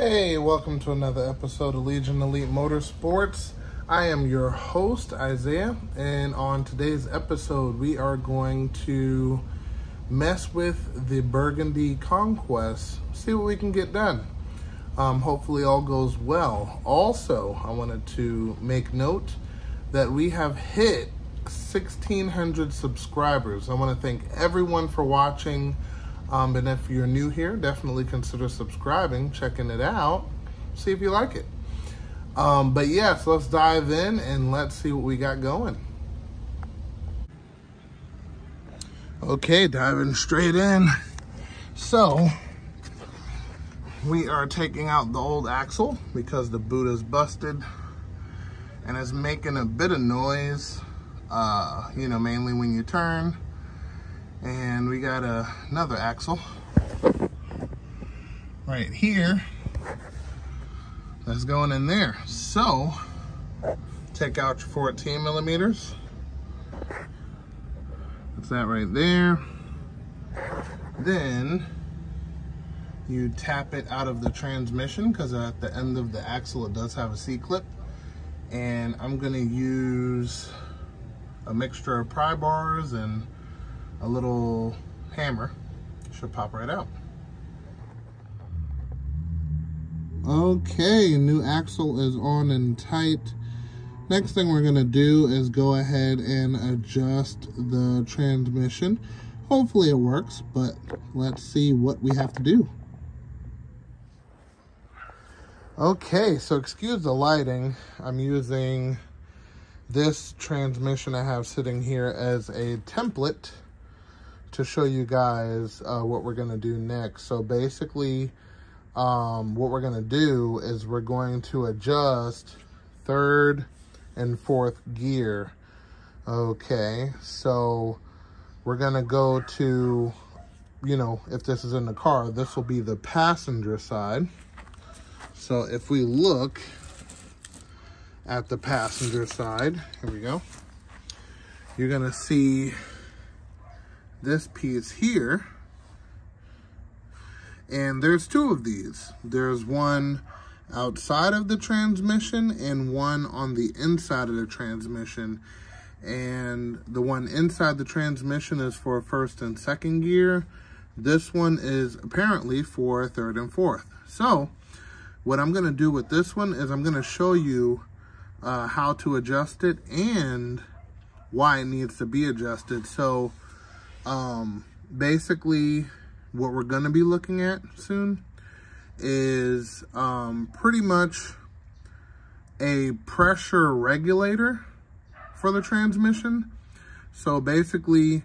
Hey, welcome to another episode of Legion Elite Motorsports. I am your host, Isaiah, and on today's episode, we are going to mess with the Burgundy Conquest, see what we can get done. Hopefully all goes well. Also, I wanted to make note that we have hit 1,600 subscribers. I want to thank everyone for watching. And if you're new here, definitely consider subscribing, checking it out, see if you like it. But yes, let's dive in and let's see what we got going. Okay, diving straight in. So, we are taking out the old axle because the boot is busted and is making a bit of noise, mainly when you turn. And we got another axle right here that's going in there. So take out your 14 millimeters. That's that right there. Then you tap it out of the transmission because at the end of the axle it does have a C-clip. And I'm gonna use a mixture of pry bars and a little hammer. Should pop right out. Okay, new axle is on and tight. Next thing we're gonna do is go ahead and adjust the transmission. Hopefully it works, but let's see what we have to do. Okay, so excuse the lighting. I'm using this transmission I have sitting here as a template to show you guys what we're going to do next. So basically, what we're going to do is we're going to adjust third and fourth gear. Okay, so we're going to go to, if this is in the car, this will be the passenger side. So if we look at the passenger side, here we go, you're going to see this piece here, and there's two of these. There's one outside of the transmission and one on the inside of the transmission, and the one inside the transmission is for first and second gear. This one is apparently for third and fourth. So what I'm going to do with this one is I'm going to show you how to adjust it and why it needs to be adjusted. So basically what we're going to be looking at soon is pretty much a pressure regulator for the transmission. So basically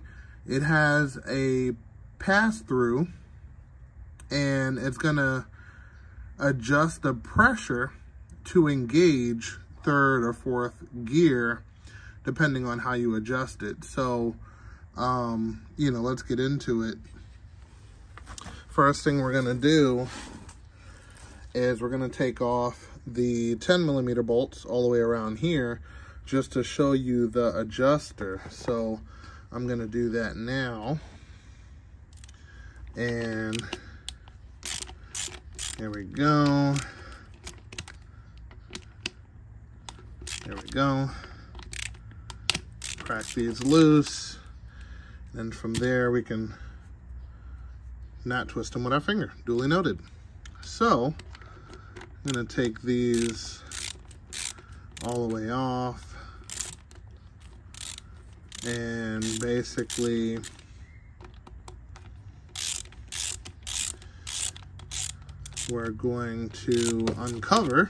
it has a pass-through and it's going to adjust the pressure to engage third or fourth gear depending on how you adjust it. So let's get into it. First thing we're gonna do is we're gonna take off the 10 millimeter bolts all the way around here just to show you the adjuster. So I'm gonna do that now. And there we go. There we go. Crack these loose. And from there, we can not twist them with our finger. Duly noted. So, I'm going to take these all the way off. And basically, we're going to uncover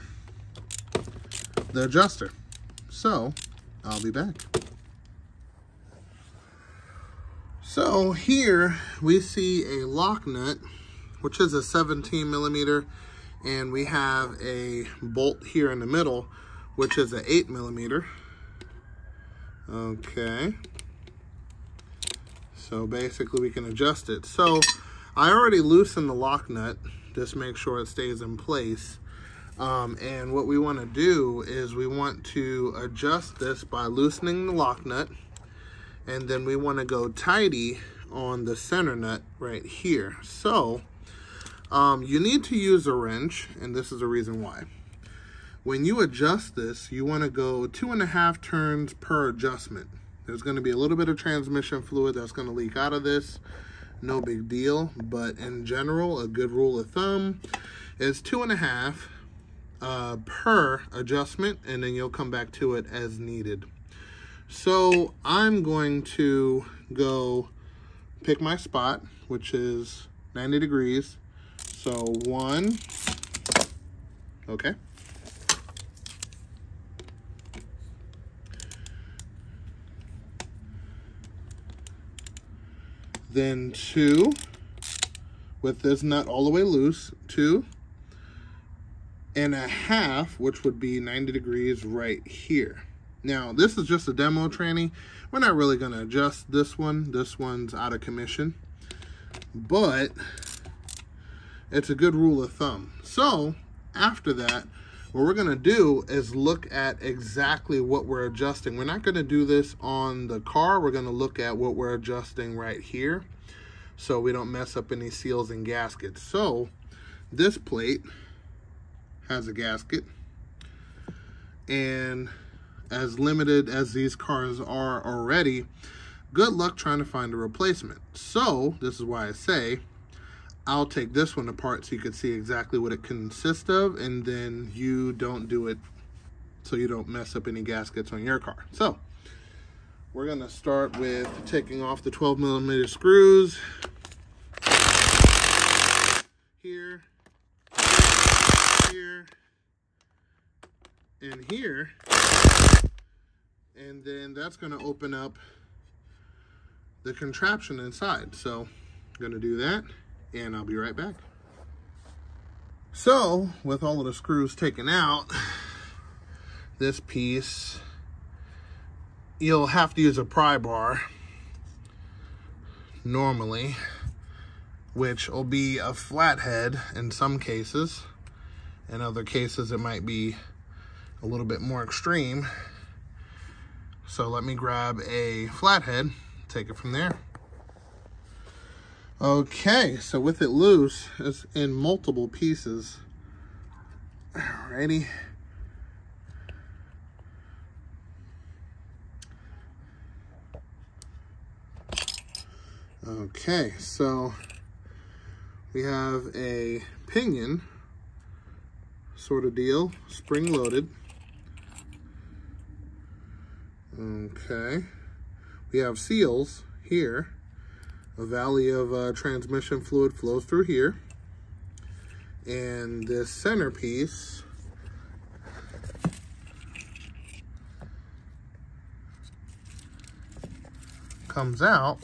the adjuster. So, I'll be back. So here we see a lock nut, which is a 17 millimeter, and we have a bolt here in the middle, which is an 8 millimeter. Okay. So basically we can adjust it. So I already loosened the lock nut, just make sure it stays in place. And what we want to do is we want to adjust this by loosening the lock nut. And then we want to go tidy on the center nut right here. So You need to use a wrench, and this is the reason why. When you adjust this, you want to go 2.5 turns per adjustment. There's going to be a little bit of transmission fluid that's going to leak out of this. No big deal, but in general, a good rule of thumb is 2.5 per adjustment, and then you'll come back to it as needed. So I'm going to go pick my spot, which is 90 degrees. So 1, okay. Then 2, with this nut all the way loose, 2.5, which would be 90 degrees right here. Now, this is just a demo tranny. We're not really gonna adjust this one. This one's out of commission, but it's a good rule of thumb. So after that, what we're gonna do is look at exactly what we're adjusting. We're not gonna do this on the car. We're gonna look at what we're adjusting right here so we don't mess up any seals and gaskets. So this plate has a gasket, and as limited as these cars are already, good luck trying to find a replacement. So this is why I say I'll take this one apart so you can see exactly what it consists of, and then you don't do it so you don't mess up any gaskets on your car. So we're gonna start with taking off the 12mm screws here, here, and here, and then that's gonna open up the contraption inside. So I'm gonna do that, and I'll be right back. So with all of the screws taken out, this piece, you'll have to use a pry bar normally, which will be a flathead in some cases. In other cases, it might be a little bit more extreme. So let me grab a flathead, take it from there. Okay, so with it loose, it's in multiple pieces. Alrighty. Okay, so we have a pinion sort of deal, spring loaded. Okay, we have seals here. A valley of transmission fluid flows through here, and this centerpiece comes out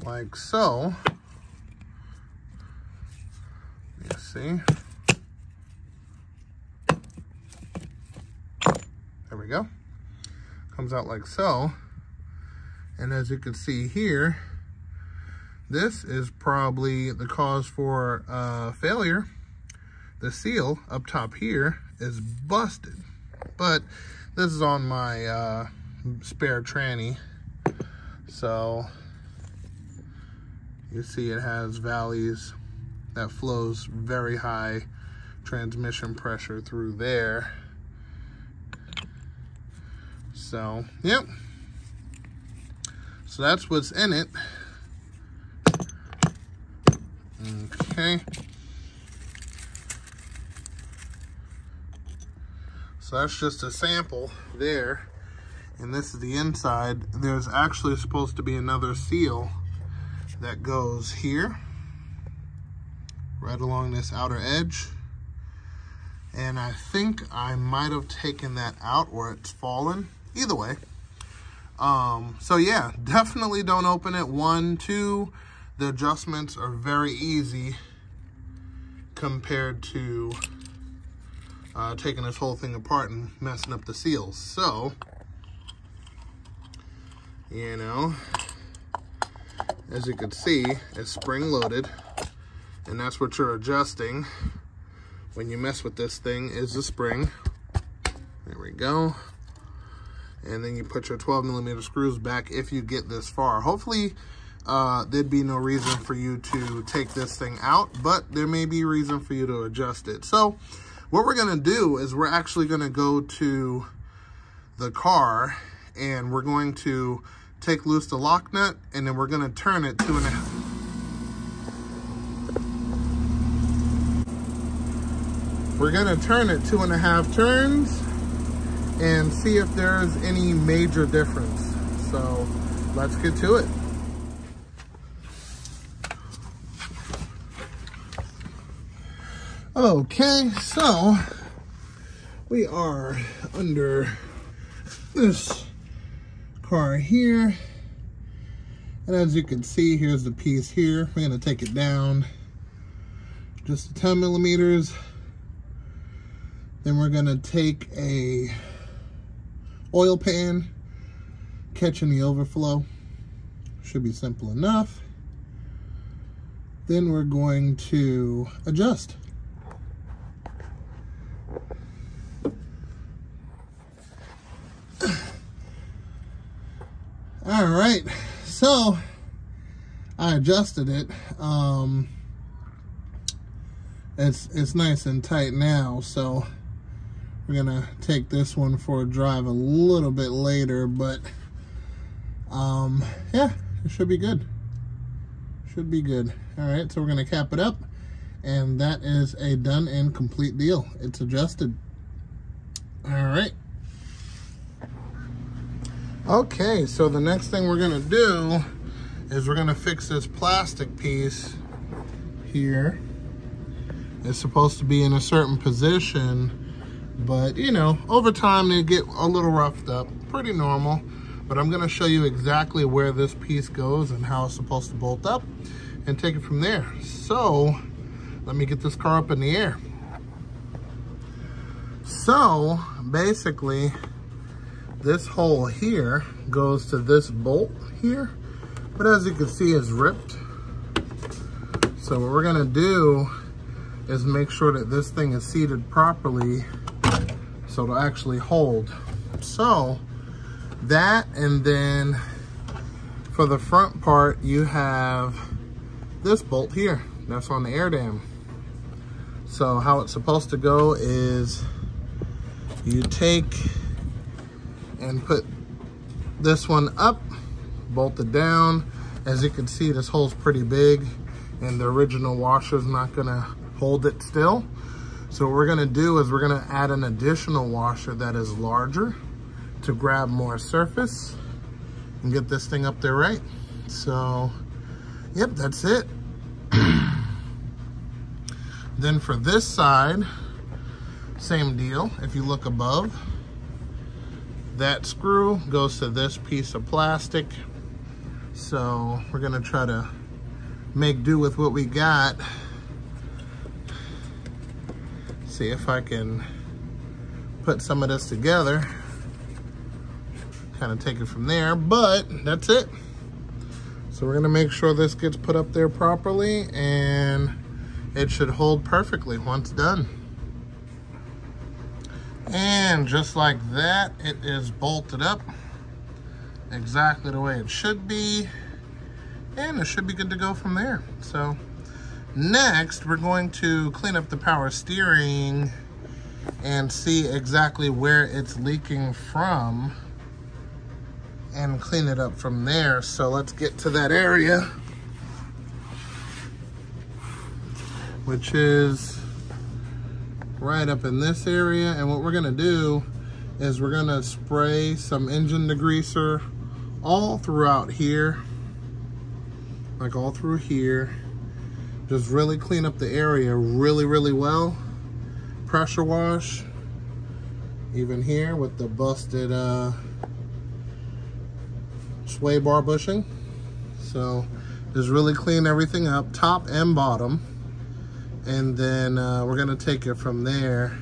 like so. You see, there we go. Comes out like so. And as you can see here, this is probably the cause for failure. The seal up top here is busted, but this is on my spare tranny. So you see it has valleys that flows very high transmission pressure through there. So, yep. So that's what's in it. Okay. So that's just a sample there. And this is the inside. There's actually supposed to be another seal that goes here, right along this outer edge. And I think I might have taken that out, or it's fallen. Either way. So yeah, definitely don't open it. 1, 2, the adjustments are very easy compared to taking this whole thing apart and messing up the seals. So, you know, as you can see, it's spring loaded, and that's what you're adjusting when you mess with this thing, is the spring. There we go. And then you put your 12mm screws back if you get this far. Hopefully there'd be no reason for you to take this thing out, but there may be a reason for you to adjust it. So what we're gonna do is we're actually gonna go to the car and we're going to take loose the lock nut, and then we're gonna turn it 2.5. We're gonna turn it 2.5 turns and see if there's any major difference. So let's get to it. Okay, so we are under this car here, and as you can see, here's the piece here. We're gonna take it down just 10 millimeters. Then we're gonna take a oil pan, catching the overflow. Should be simple enough. Then we're going to adjust. All right, so I adjusted it. It's nice and tight now, so we're gonna take this one for a drive a little bit later, but yeah, it should be good. Should be good. All right, so we're gonna cap it up, and that is a done and complete deal. It's adjusted. All right. Okay, so the next thing we're gonna do is we're gonna fix this plastic piece here. It's supposed to be in a certain position, but you know, over time they get a little roughed up, pretty normal. But I'm gonna show you exactly where this piece goes and how it's supposed to bolt up and take it from there. So let me get this car up in the air. So basically, this hole here goes to this bolt here, but as you can see, it's ripped. So what we're gonna do is make sure that this thing is seated properly so it'll actually hold. So that, and then for the front part, you have this bolt here that's on the air dam. So how it's supposed to go is you take and put this one up, bolt it down. As you can see, this hole's pretty big and the original washer's not gonna hold it still. So what we're gonna do is we're gonna add an additional washer that is larger to grab more surface and get this thing up there right. So, yep, that's it. Then for this side, same deal. If you look above, that screw goes to this piece of plastic. So we're gonna try to make do with what we got. See if I can put some of this together, kind of take it from there, but that's it. So we're gonna make sure this gets put up there properly, and it should hold perfectly once done. And just like that, it is bolted up exactly the way it should be, and it should be good to go from there. So next, we're going to clean up the power steering and see exactly where it's leaking from and clean it up from there. So let's get to that area, which is right up in this area. And what we're gonna do is we're gonna spray some engine degreaser all throughout here, like all through here. Just really clean up the area really, really well. Pressure wash, even here with the busted sway bar bushing. So just really clean everything up, top and bottom. And then we're gonna take it from there.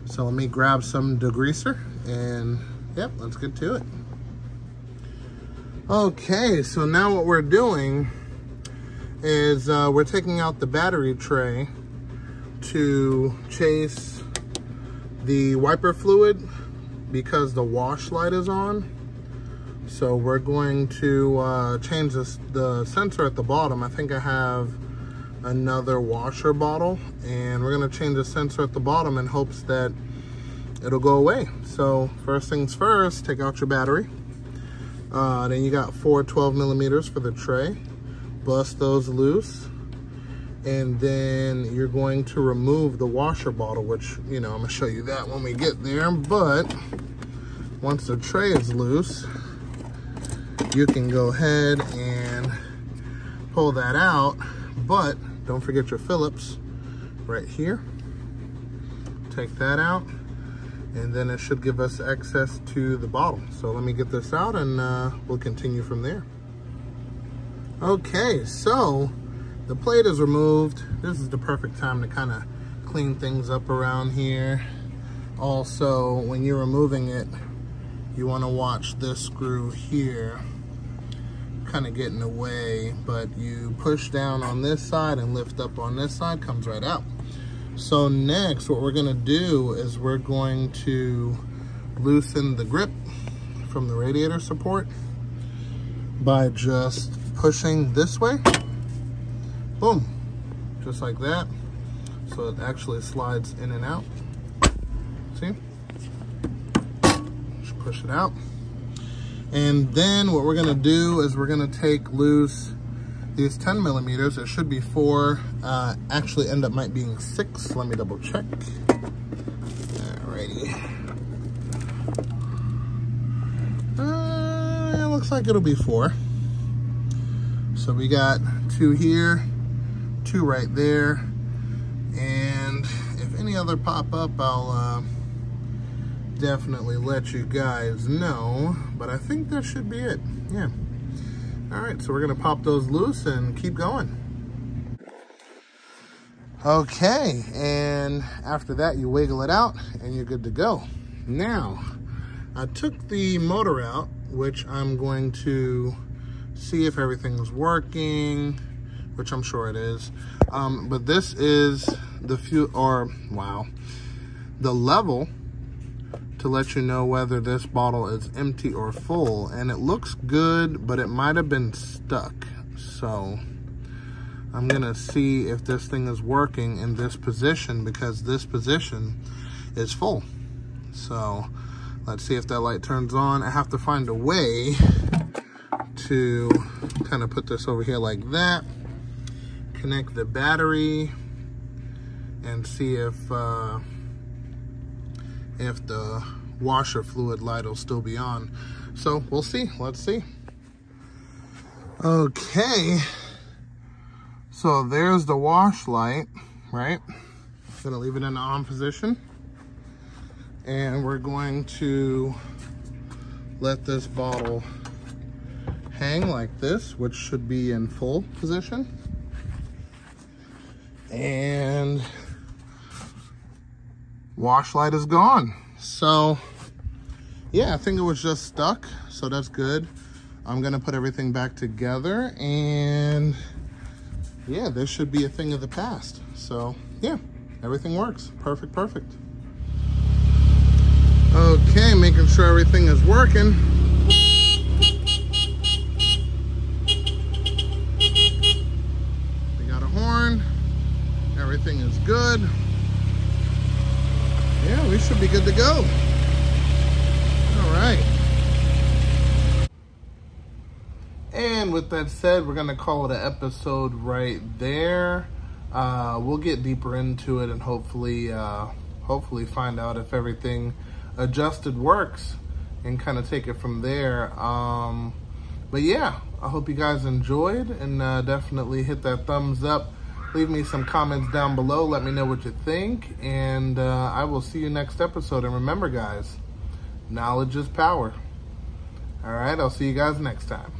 So let me grab some degreaser and yep, let's get to it. Okay, so now what we're doing is we're taking out the battery tray to chase the wiper fluid because the wash light is on. So we're going to change the sensor at the bottom. I think I have another washer bottle, and we're gonna change the sensor at the bottom in hopes that it'll go away. So first things first, take out your battery. Then you got 4 12 millimeters for the tray. Bust those loose. And then you're going to remove the washer bottle, which, you know, I'm gonna show you that when we get there. But once the tray is loose, you can go ahead and pull that out. But don't forget your Phillips right here. Take that out, and then it should give us access to the bottle. So let me get this out, and we'll continue from there. Okay, so the plate is removed. This is the perfect time to kind of clean things up around here. Also, when you're removing it, you want to watch this screw here kind of get in the way, but you push down on this side and lift up on this side, comes right out. So next, what we're gonna do is we're going to loosen the grip from the radiator support by just pushing this way. Boom, just like that. So it actually slides in and out. See? Just push it out. And then what we're gonna do is we're gonna take loose these 10 millimeters. It should be 4, actually end up might being 6. Let me double check. Alrighty. It looks like it'll be 4. So we got 2 here, 2 right there. And if any other pop up, I'll definitely let you guys know, but I think that should be it. Yeah. All right, so we're gonna pop those loose and keep going. Okay, and after that you wiggle it out and you're good to go. Now, I took the motor out, which I'm going to see if everything's working, which I'm sure it is. But this is the the level to let you know whether this bottle is empty or full, and it looks good, but it might have been stuck. So I'm gonna see if this thing is working in this position, because this position is full. So let's see if that light turns on. I have to find a way to kind of put this over here like that, connect the battery, and see if the washer fluid light will still be on. So we'll see. Let's see. Okay, so there's the wash light, right? Gonna leave it in the on position, and we're going to let this bottle hang like this, which should be in full position. And wash light is gone. So yeah, I think it was just stuck, so that's good. I'm gonna put everything back together, and yeah, this should be a thing of the past. So yeah, everything works. Perfect, perfect. Okay, making sure everything is working. We got a horn. Everything is good. Yeah, we should be good to go. All right. And with that said, we're gonna call it an episode right there. We'll get deeper into it and hopefully find out if everything adjusted works and kind of take it from there. But yeah, I hope you guys enjoyed, and definitely hit that thumbs up. Leave me some comments down below. Let me know what you think, and I will see you next episode. And remember, guys, knowledge is power. All right, I'll see you guys next time.